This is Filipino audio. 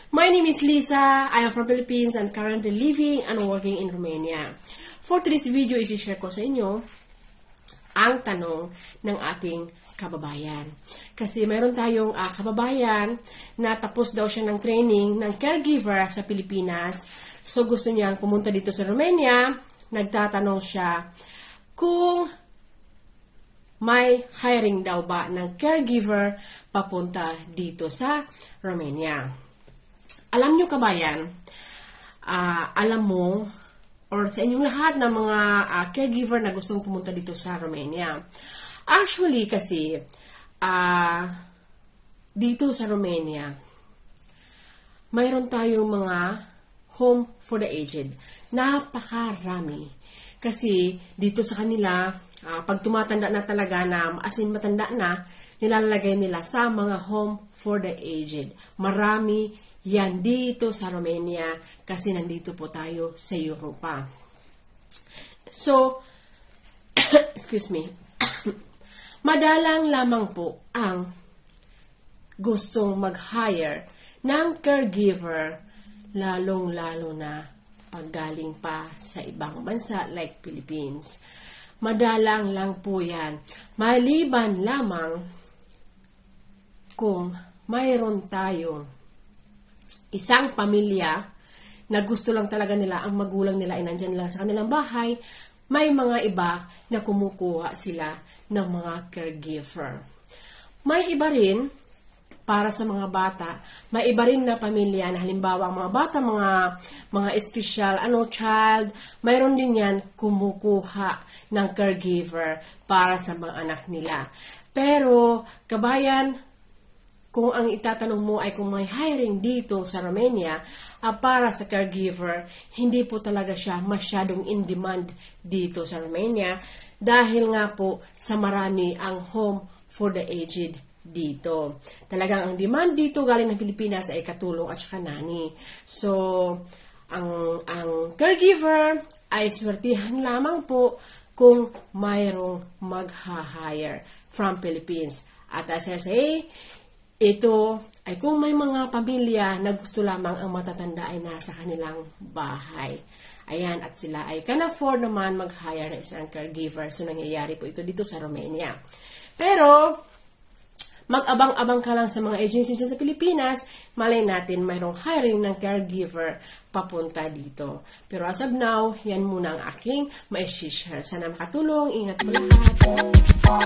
My name is Lisa. I am from Philippines and currently living and working in Romania. For today's video, isi-share ko sa inyo ang tanong ng ating kababayan. Kasi mayroon tayong kababayan na tapos daw siya ng training ng caregiver sa Pilipinas. So gusto niyang pumunta dito sa Romania. Nagtatanong siya kung may hiring daw ba ng caregiver papunta dito sa Romania. Alam nyo kabayan, alam mo, or sa inyong lahat ng mga caregiver na gustong pumunta dito sa Romania. Actually kasi, dito sa Romania, mayroon tayong mga home for the aged. Napakarami. Kasi dito sa kanila, pag tumatanda na talaga na, as in matanda na, nilalagay nila sa mga home for the aged. Marami yan dito sa Romania kasi nandito po tayo sa Europa. So, excuse me, madalang lamang po ang gustong mag-hire ng caregiver, lalong-lalo na paggaling pa sa ibang bansa like Philippines. Madalang lang po yan. Maliban lamang kung mayroon tayong isang pamilya na gusto lang talaga nila, ang magulang nila ay nandyan lang sa kanilang bahay, may mga iba na kumukuha sila ng mga caregiver. May iba rin, para sa mga bata, may iba rin na pamilya na halimbawa ang mga bata, mga special child, mayroon din yan kumukuha ng caregiver para sa mga anak nila. Pero, kabayan, kung ang itatanong mo ay kung may hiring dito sa Romania para sa caregiver, hindi po talaga siya masyadong in demand dito sa Romania dahil nga po sa marami ang home for the aged dito. Talagang ang demand dito galing ng Pilipinas ay katulong at saka nani. So, ang caregiver ay swertihan lamang po kung mayroong mag-hire from Philippines. At as I say, ito ay kung may mga pamilya na gusto lamang ang matatanda ay nasa kanilang bahay. Ayan, at sila ay can afford naman mag-hire na isang caregiver. So, nangyayari po ito dito sa Romania. Pero, mag-abang-abang ka lang sa mga agencies sa Pilipinas, malay natin mayroong hiring ng caregiver papunta dito. Pero as of now, yan muna ang aking ma-share. Sana makatulong. Ingat po lahat.